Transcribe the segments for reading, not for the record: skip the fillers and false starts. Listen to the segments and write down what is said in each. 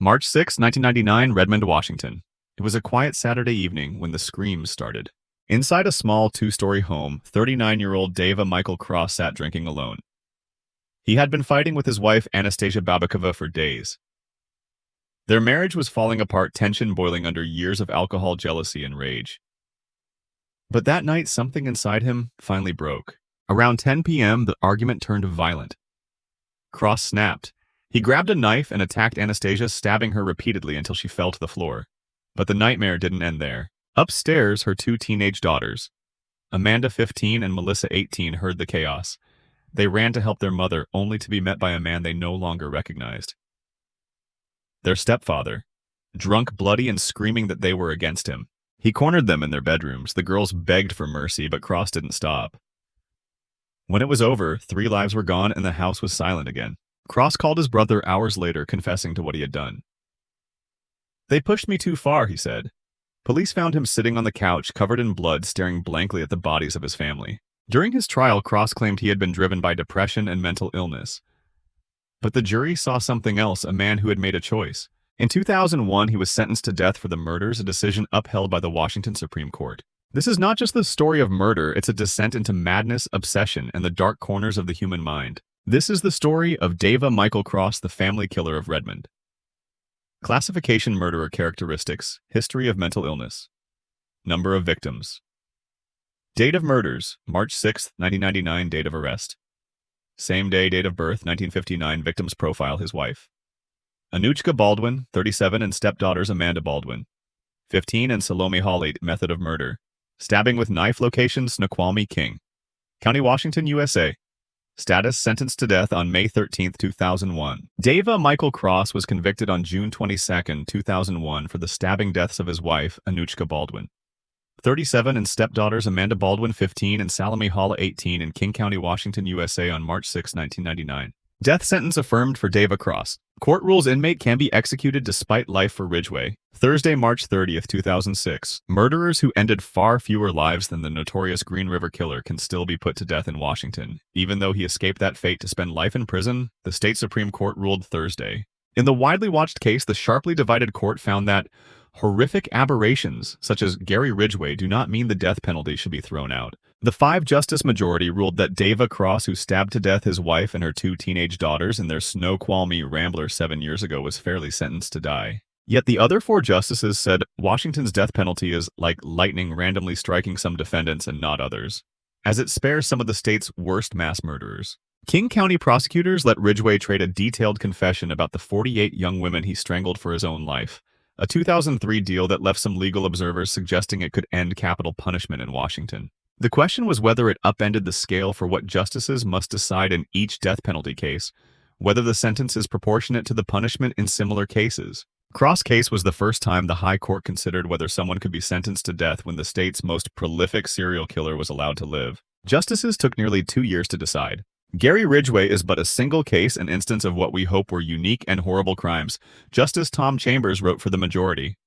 March 6, 1999, Redmond, Washington. It was a quiet Saturday evening when the screams started. Inside a small two-story home, 39-year-old Dayva Michael Cross sat drinking alone. He had been fighting with his wife Anastasia Babikova for days. Their marriage was falling apart, tension boiling under years of alcohol, jealousy, and rage. But that night, something inside him finally broke. Around 10 p.m., the argument turned violent. Cross snapped. He grabbed a knife and attacked Anastasia, stabbing her repeatedly until she fell to the floor. But the nightmare didn't end there. Upstairs, her two teenage daughters, Amanda, 15, and Melissa, 18, heard the chaos. They ran to help their mother, only to be met by a man they no longer recognized. Their stepfather, drunk, bloody, and screaming that they were against him. He cornered them in their bedrooms. The girls begged for mercy, but Cross didn't stop. When it was over, 3 lives were gone and the house was silent again. Cross called his brother hours later, confessing to what he had done. "They pushed me too far," he said. Police found him sitting on the couch, covered in blood, staring blankly at the bodies of his family. During his trial, Cross claimed he had been driven by depression and mental illness. But the jury saw something else, a man who had made a choice. In 2001, he was sentenced to death for the murders, a decision upheld by the Washington Supreme Court. This is not just the story of murder, it's a descent into madness, obsession, and the dark corners of the human mind. This is the story of Dayva Michael Cross, the family killer of Redmond. Classification: murderer. Characteristics: history of mental illness. Number of victims. Date of murders: March 6, 1999. Date of arrest: same day. Date of birth: 1959. Victim's profile: his wife, Anuchka Baldwin, 37, and stepdaughters Amanda Baldwin, 15, and Salome Hall. 8. Method of murder: stabbing with knife. Location: Snoqualmie, King County, Washington, USA. Status: sentenced to death on May 13, 2001. Dayva Michael Cross was convicted on June 22, 2001 for the stabbing deaths of his wife, Anuchka Baldwin, 37, and stepdaughters Amanda Baldwin, 15, and Salome Hall, 18, in King County, Washington, USA on March 6, 1999. Death sentence affirmed for Dayva Cross. Court rules inmate can be executed despite life for Ridgway. Thursday, March 30, 2006. Murderers who ended far fewer lives than the notorious Green River Killer can still be put to death in Washington. Even though he escaped that fate to spend life in prison, the state Supreme Court ruled Thursday. In the widely watched case, the sharply divided court found that horrific aberrations, such as Gary Ridgway, do not mean the death penalty should be thrown out. The 5-justice majority ruled that Dayva Cross, who stabbed to death his wife and her 2 teenage daughters in their Snoqualmie Rambler 7 years ago, was fairly sentenced to die. Yet the other 4 justices said Washington's death penalty is like lightning, randomly striking some defendants and not others, as it spares some of the state's worst mass murderers. King County prosecutors let Ridgway trade a detailed confession about the 48 young women he strangled for his own life, a 2003 deal that left some legal observers suggesting it could end capital punishment in Washington. The question was whether it upended the scale for what justices must decide in each death penalty case, whether the sentence is proportionate to the punishment in similar cases. Cross' case was the first time the High Court considered whether someone could be sentenced to death when the state's most prolific serial killer was allowed to live. Justices took nearly 2 years to decide. Gary Ridgway is but a single case, an instance of what we hope were unique and horrible crimes, Justice Tom Chambers wrote for the majority.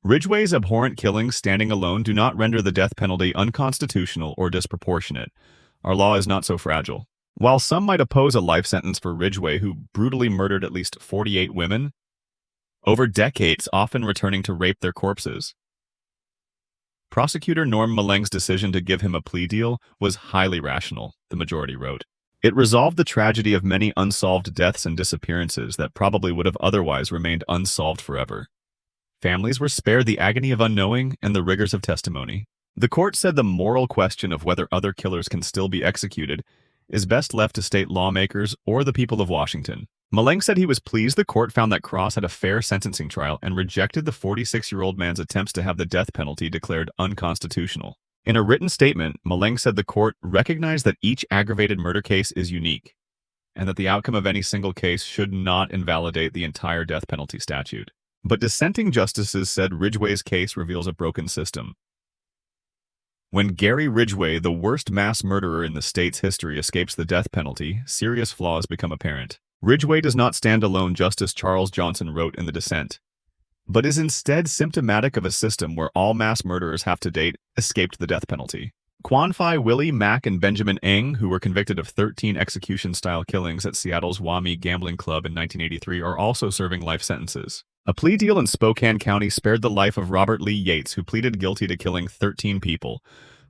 Ridgway's abhorrent killings standing alone do not render the death penalty unconstitutional or disproportionate. Our law is not so fragile. While some might oppose a life sentence for Ridgway, who brutally murdered at least 48 women over decades, often returning to rape their corpses, Prosecutor Norm Maleng's decision to give him a plea deal was highly rational, the majority wrote. It resolved the tragedy of many unsolved deaths and disappearances that probably would have otherwise remained unsolved forever. Families were spared the agony of unknowing and the rigors of testimony. The court said the moral question of whether other killers can still be executed is best left to state lawmakers or the people of Washington. Maleng said he was pleased the court found that Cross had a fair sentencing trial and rejected the 46-year-old man's attempts to have the death penalty declared unconstitutional. In a written statement, Maleng said the court recognized that each aggravated murder case is unique, and that the outcome of any single case should not invalidate the entire death penalty statute. But dissenting justices said Ridgway's case reveals a broken system. When Gary Ridgway, the worst mass murderer in the state's history, escapes the death penalty, serious flaws become apparent. Ridgway does not stand alone, Justice Charles Johnson wrote in the dissent, but is instead symptomatic of a system where all mass murderers have to date escaped the death penalty. Kwan-Fai Willie, Mack, and Benjamin Ng, who were convicted of 13 execution-style killings at Seattle's Wami Gambling Club in 1983, are also serving life sentences. A plea deal in Spokane County spared the life of Robert Lee Yates, who pleaded guilty to killing 13 people,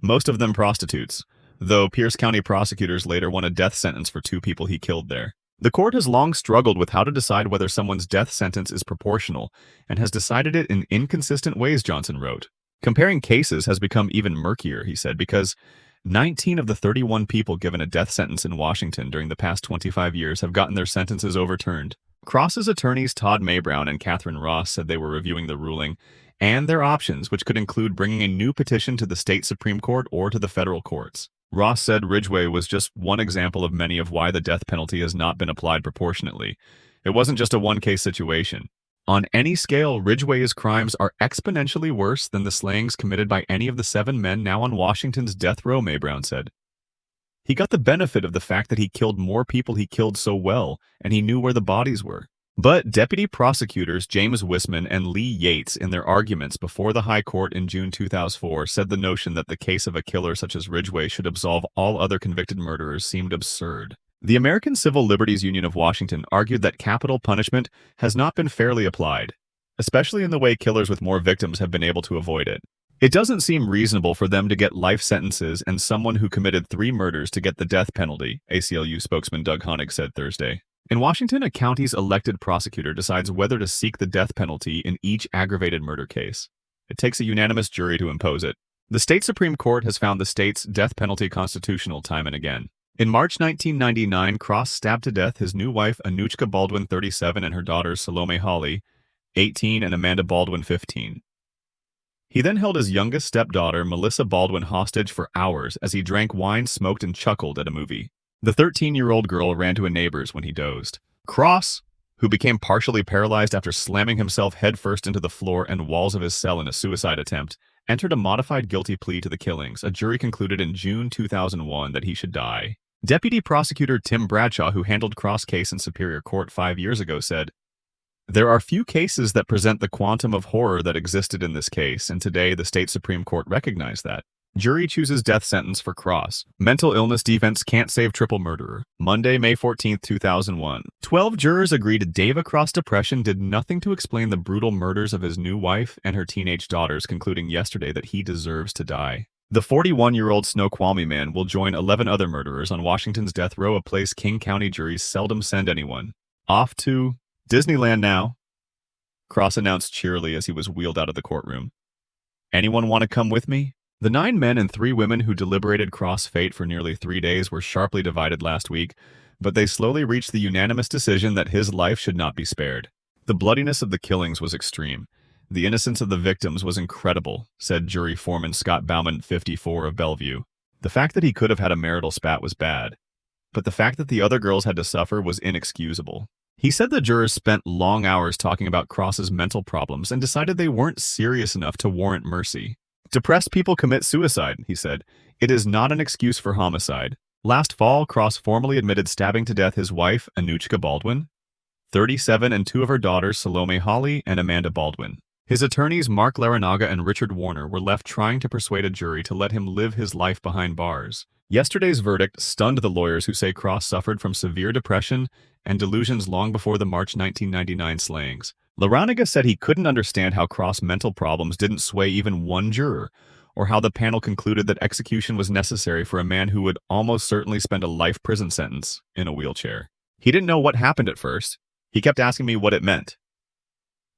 most of them prostitutes, though Pierce County prosecutors later won a death sentence for 2 people he killed there. The court has long struggled with how to decide whether someone's death sentence is proportional, and has decided it in inconsistent ways, Johnson wrote. Comparing cases has become even murkier, he said, because 19 of the 31 people given a death sentence in Washington during the past 25 years have gotten their sentences overturned. Cross's attorneys Todd Maybrown and Catherine Ross said they were reviewing the ruling and their options, which could include bringing a new petition to the state Supreme Court or to the federal courts. Ross said Ridgway was just one example of many of why the death penalty has not been applied proportionately. It wasn't just a one-case situation. On any scale, Ridgway's crimes are exponentially worse than the slayings committed by any of the 7 men now on Washington's death row, Maybrown said. He got the benefit of the fact that he killed more people he killed so well, and he knew where the bodies were. But deputy prosecutors James Wisman and Lee Yates, in their arguments before the High Court in June 2004, said the notion that the case of a killer such as Ridgway should absolve all other convicted murderers seemed absurd. The American Civil Liberties Union of Washington argued that capital punishment has not been fairly applied, especially in the way killers with more victims have been able to avoid it. It doesn't seem reasonable for them to get life sentences and someone who committed 3 murders to get the death penalty, ACLU spokesman Doug Honig said Thursday. In Washington, a county's elected prosecutor decides whether to seek the death penalty in each aggravated murder case. It takes a unanimous jury to impose it. The state Supreme Court has found the state's death penalty constitutional time and again. In March 1999, Cross stabbed to death his new wife, Anuchka Baldwin, 37, and her daughters, Salome Holly, 18, and Amanda Baldwin, 15. He then held his youngest stepdaughter, Melissa Baldwin, hostage for hours as he drank wine, smoked, and chuckled at a movie. The 13-year-old girl ran to a neighbor's when he dozed. Cross, who became partially paralyzed after slamming himself headfirst into the floor and walls of his cell in a suicide attempt, entered a modified guilty plea to the killings. A jury concluded in June 2001 that he should die. Deputy Prosecutor Tim Bradshaw, who handled Cross' case in Superior Court 5 years ago, said, "There are few cases that present the quantum of horror that existed in this case, and today the state Supreme Court recognized that. Jury chooses death sentence for Cross. Mental illness defense can't save triple murderer." Monday, May 14, 2001. 12 jurors agreed Dayva Cross' depression did nothing to explain the brutal murders of his new wife and her teenage daughters, concluding yesterday that he deserves to die. The 41-year-old Snoqualmie man will join 11 other murderers on Washington's death row, a place King County juries seldom send anyone. "Off to Disneyland now," Cross announced cheerily as he was wheeled out of the courtroom. "Anyone want to come with me?" The 9 men and 3 women who deliberated Cross' fate for nearly 3 days were sharply divided last week, but they slowly reached the unanimous decision that his life should not be spared. "The bloodiness of the killings was extreme. The innocence of the victims was incredible," said jury foreman Scott Bauman, 54, of Bellevue. "The fact that he could have had a marital spat was bad, but the fact that the other girls had to suffer was inexcusable." He said the jurors spent long hours talking about Cross's mental problems and decided they weren't serious enough to warrant mercy. "Depressed people commit suicide," he said. "It is not an excuse for homicide." Last fall, Cross formally admitted stabbing to death his wife, Anuchka Baldwin, 37, and 2 of her daughters, Salome Holly and Amanda Baldwin. His attorneys, Mark Larinaga and Richard Warner, were left trying to persuade a jury to let him live his life behind bars. Yesterday's verdict stunned the lawyers who say Cross suffered from severe depression and delusions long before the March 1999 slayings. Larinaga said he couldn't understand how Cross' mental problems didn't sway even one juror, or how the panel concluded that execution was necessary for a man who would almost certainly spend a life prison sentence in a wheelchair. "He didn't know what happened at first. He kept asking me what it meant,"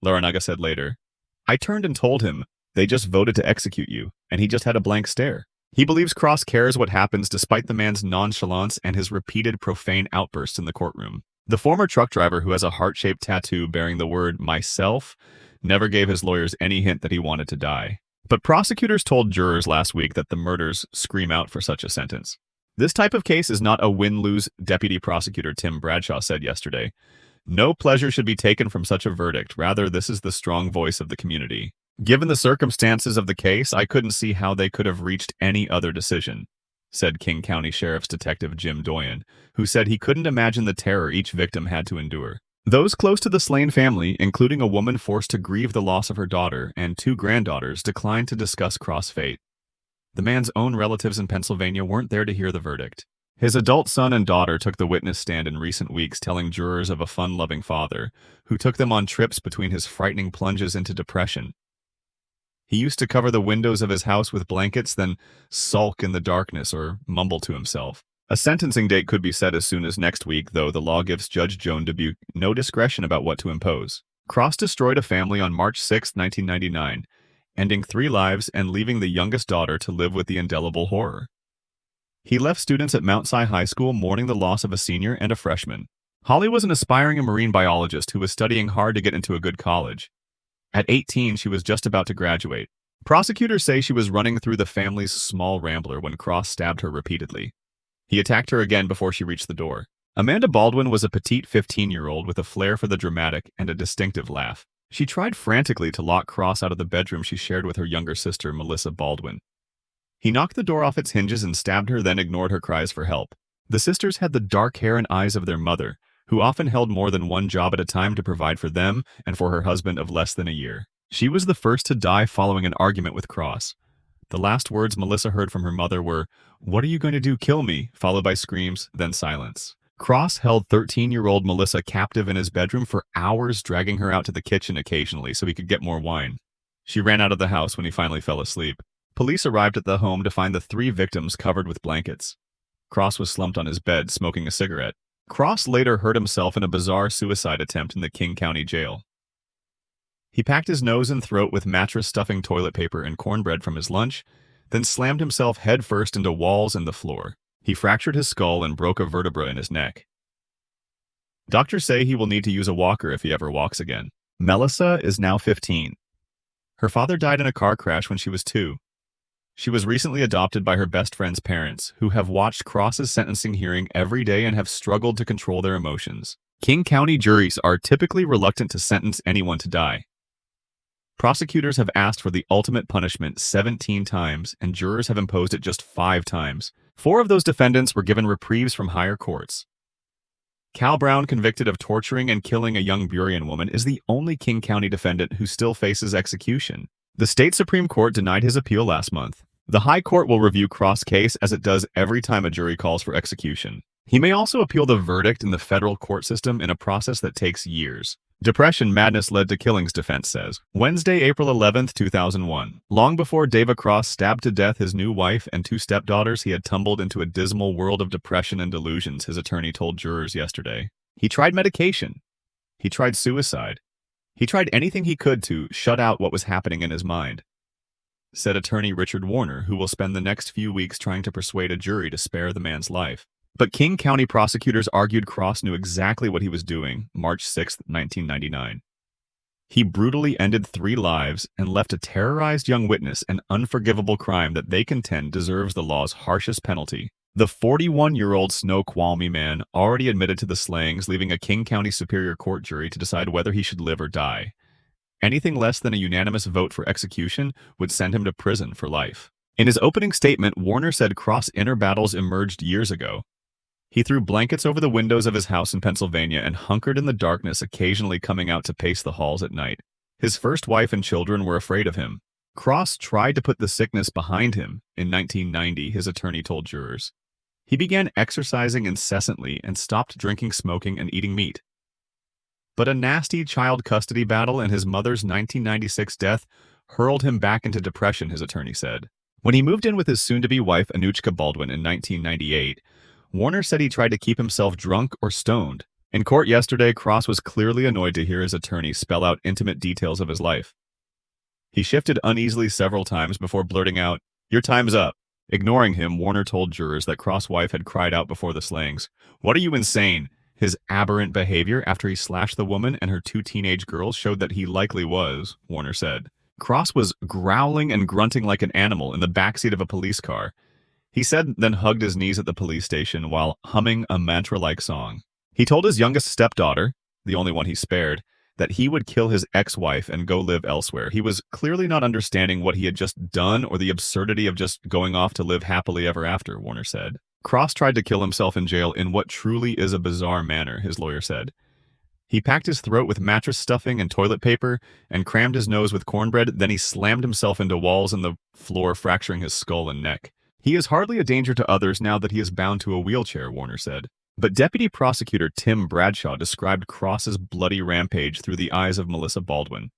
Larinaga said later. "I turned and told him, they just voted to execute you, and he just had a blank stare." He believes Cross cares what happens despite the man's nonchalance and his repeated profane outbursts in the courtroom. The former truck driver, who has a heart-shaped tattoo bearing the word "myself," never gave his lawyers any hint that he wanted to die. But prosecutors told jurors last week that the murders scream out for such a sentence. "This type of case is not a win-lose," Deputy Prosecutor Tim Bradshaw said yesterday. "No pleasure should be taken from such a verdict. Rather, this is the strong voice of the community. Given the circumstances of the case, I couldn't see how they could have reached any other decision," said King County Sheriff's Detective Jim Doyen, who said he couldn't imagine the terror each victim had to endure. Those close to the slain family, including a woman forced to grieve the loss of her daughter and 2 granddaughters, declined to discuss Cross' fate. The man's own relatives in Pennsylvania weren't there to hear the verdict. His adult son and daughter took the witness stand in recent weeks, telling jurors of a fun-loving father who took them on trips between his frightening plunges into depression. He used to cover the windows of his house with blankets, then sulk in the darkness or mumble to himself. A sentencing date could be set as soon as next week, though the law gives Judge Joan Dubuque no discretion about what to impose. Cross destroyed a family on March 6, 1999, ending 3 lives and leaving the youngest daughter to live with the indelible horror. He left students at Mount Si High School mourning the loss of a senior and a freshman. Holly was an aspiring marine biologist who was studying hard to get into a good college. At 18, she was just about to graduate. Prosecutors say she was running through the family's small Rambler when Cross stabbed her repeatedly. He attacked her again before she reached the door. Amanda Baldwin was a petite 15-year-old with a flair for the dramatic and a distinctive laugh. She tried frantically to lock Cross out of the bedroom she shared with her younger sister, Melissa Baldwin. He knocked the door off its hinges and stabbed her, then ignored her cries for help. The sisters had the dark hair and eyes of their mother, who often held more than one job at a time to provide for them and for her husband of less than a year. She was the first to die following an argument with Cross. The last words Melissa heard from her mother were, "What are you going to do, kill me?" followed by screams, then silence. Cross held 13-year-old Melissa captive in his bedroom for hours, dragging her out to the kitchen occasionally so he could get more wine. She ran out of the house when he finally fell asleep. Police arrived at the home to find the 3 victims covered with blankets. Cross was slumped on his bed, smoking a cigarette. Cross later hurt himself in a bizarre suicide attempt in the King County Jail. He packed his nose and throat with mattress-stuffing toilet paper and cornbread from his lunch, then slammed himself headfirst into walls and the floor. He fractured his skull and broke a vertebra in his neck. Doctors say he will need to use a walker if he ever walks again. Melissa is now 15. Her father died in a car crash when she was 2. She was recently adopted by her best friend's parents, who have watched Cross's sentencing hearing every day and have struggled to control their emotions. King County juries are typically reluctant to sentence anyone to die. Prosecutors have asked for the ultimate punishment 17 times, and jurors have imposed it just 5 times. 4 of those defendants were given reprieves from higher courts. Cal Brown, convicted of torturing and killing a young Burien woman, is the only King County defendant who still faces execution. The state Supreme Court denied his appeal last month. The High Court will review Cross' case as it does every time a jury calls for execution. He may also appeal the verdict in the federal court system in a process that takes years. Depression madness led to killings, defense says. Wednesday, April 11, 2001. Long before Dayva Cross stabbed to death his new wife and 2 stepdaughters, he had tumbled into a dismal world of depression and delusions, his attorney told jurors yesterday. He tried medication. He tried suicide. He tried anything he could to shut out what was happening in his mind, said attorney Richard Warner, who will spend the next few weeks trying to persuade a jury to spare the man's life. But King County prosecutors argued Cross knew exactly what he was doing, March 6, 1999. He brutally ended 3 lives and left a terrorized young witness, an unforgivable crime that they contend deserves the law's harshest penalty. The 41-year-old Snoqualmie man already admitted to the slayings, leaving a King County Superior Court jury to decide whether he should live or die. Anything less than a unanimous vote for execution would send him to prison for life. In his opening statement, Warner said Cross' inner battles emerged years ago. He threw blankets over the windows of his house in Pennsylvania and hunkered in the darkness, occasionally coming out to pace the halls at night. His first wife and children were afraid of him. Cross tried to put the sickness behind him in 1990, his attorney told jurors. He began exercising incessantly and stopped drinking, smoking, and eating meat. But a nasty child custody battle and his mother's 1996 death hurled him back into depression, his attorney said. When he moved in with his soon-to-be wife, Anuchka Baldwin, in 1998, Warner said he tried to keep himself drunk or stoned. In court yesterday, Cross was clearly annoyed to hear his attorney spell out intimate details of his life. He shifted uneasily several times before blurting out, "Your time's up." Ignoring him, Warner told jurors that Cross' wife had cried out before the slayings, "What are you, insane?" His aberrant behavior after he slashed the woman and her 2 teenage girls showed that he likely was, Warner said. Cross was growling and grunting like an animal in the backseat of a police car. He said, then hugged his knees at the police station while humming a mantra-like song. He told his youngest stepdaughter, the only one he spared, that he would kill his ex-wife and go live elsewhere. He was clearly not understanding what he had just done or the absurdity of just going off to live happily ever after, Warner said. Cross tried to kill himself in jail in what truly is a bizarre manner, his lawyer said. He packed his throat with mattress stuffing and toilet paper and crammed his nose with cornbread. Then he slammed himself into walls and the floor, fracturing his skull and neck. He is hardly a danger to others now that he is bound to a wheelchair, Warner said. But Deputy Prosecutor Tim Bradshaw described Cross's bloody rampage through the eyes of Melissa Baldwin.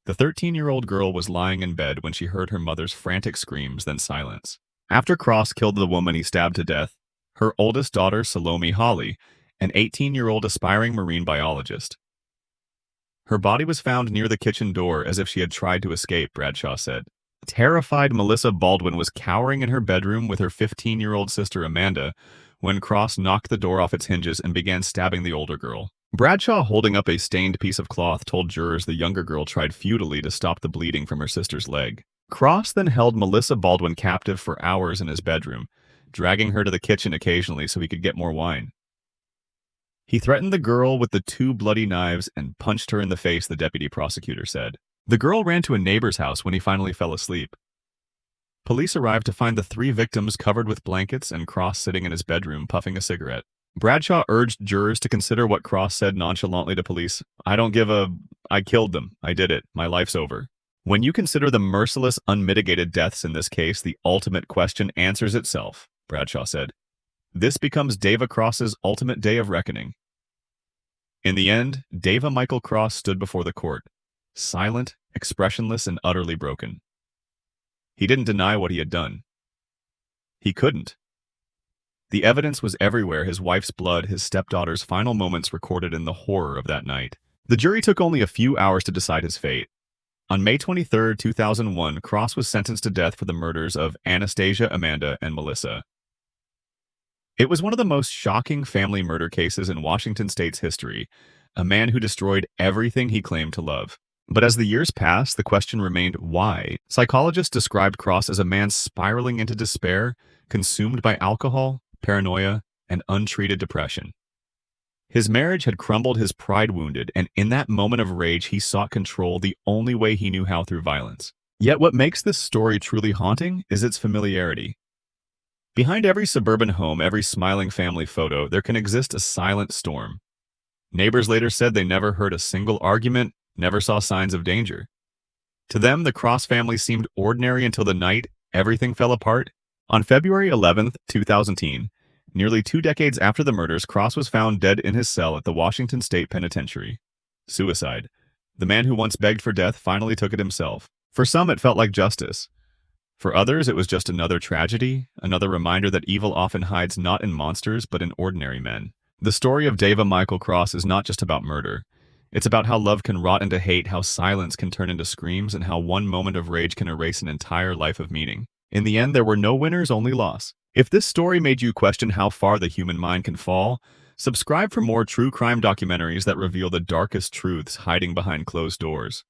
The 13-year-old girl was lying in bed when she heard her mother's frantic screams, then silence. After Cross killed the woman he stabbed to death, her oldest daughter, Salome Holly, an 18-year-old aspiring marine biologist. Her body was found near the kitchen door as if she had tried to escape, Bradshaw said. Terrified, Melissa Baldwin was cowering in her bedroom with her 15-year-old sister Amanda when Cross knocked the door off its hinges and began stabbing the older girl. Bradshaw, holding up a stained piece of cloth, told jurors the younger girl tried futilely to stop the bleeding from her sister's leg. Cross then held Melissa Baldwin captive for hours in his bedroom, dragging her to the kitchen occasionally so he could get more wine. He threatened the girl with the 2 bloody knives and punched her in the face, the deputy prosecutor said. The girl ran to a neighbor's house when he finally fell asleep. Police arrived to find the 3 victims covered with blankets and Cross sitting in his bedroom puffing a cigarette. Bradshaw urged jurors to consider what Cross said nonchalantly to police. I killed them. I did it. My life's over. When you consider the merciless, unmitigated deaths in this case, the ultimate question answers itself, Bradshaw said. This becomes Dayva Cross's ultimate day of reckoning. In the end, Dayva Michael Cross stood before the court, silent, expressionless, and utterly broken. He didn't deny what he had done. He couldn't. The evidence was everywhere: his wife's blood, his stepdaughter's final moments recorded in the horror of that night. The jury took only a few hours to decide his fate. On May 23, 2001, Cross was sentenced to death for the murders of Anastasia, Amanda, and Melissa. It was one of the most shocking family murder cases in Washington state's history, a man who destroyed everything he claimed to love. But as the years passed, the question remained why. Psychologists described Cross as a man spiraling into despair, consumed by alcohol, paranoia, and untreated depression. His marriage had crumbled, his pride wounded, and in that moment of rage he sought control the only way he knew how, through violence. Yet what makes this story truly haunting is its familiarity. Behind every suburban home, every smiling family photo, there can exist a silent storm. Neighbors later said they never heard a single argument, never saw signs of danger. To them, the Cross family seemed ordinary until the night everything fell apart. On February 11, 2010, nearly 2 decades after the murders, Cross was found dead in his cell at the Washington State Penitentiary. Suicide. The man who once begged for death finally took it himself. For some, it felt like justice. For others, it was just another tragedy, another reminder that evil often hides not in monsters, but in ordinary men. The story of Dayva Michael Cross is not just about murder. It's about how love can rot into hate, how silence can turn into screams, and how one moment of rage can erase an entire life of meaning. In the end, there were no winners, only loss. If this story made you question how far the human mind can fall, subscribe for more true crime documentaries that reveal the darkest truths hiding behind closed doors.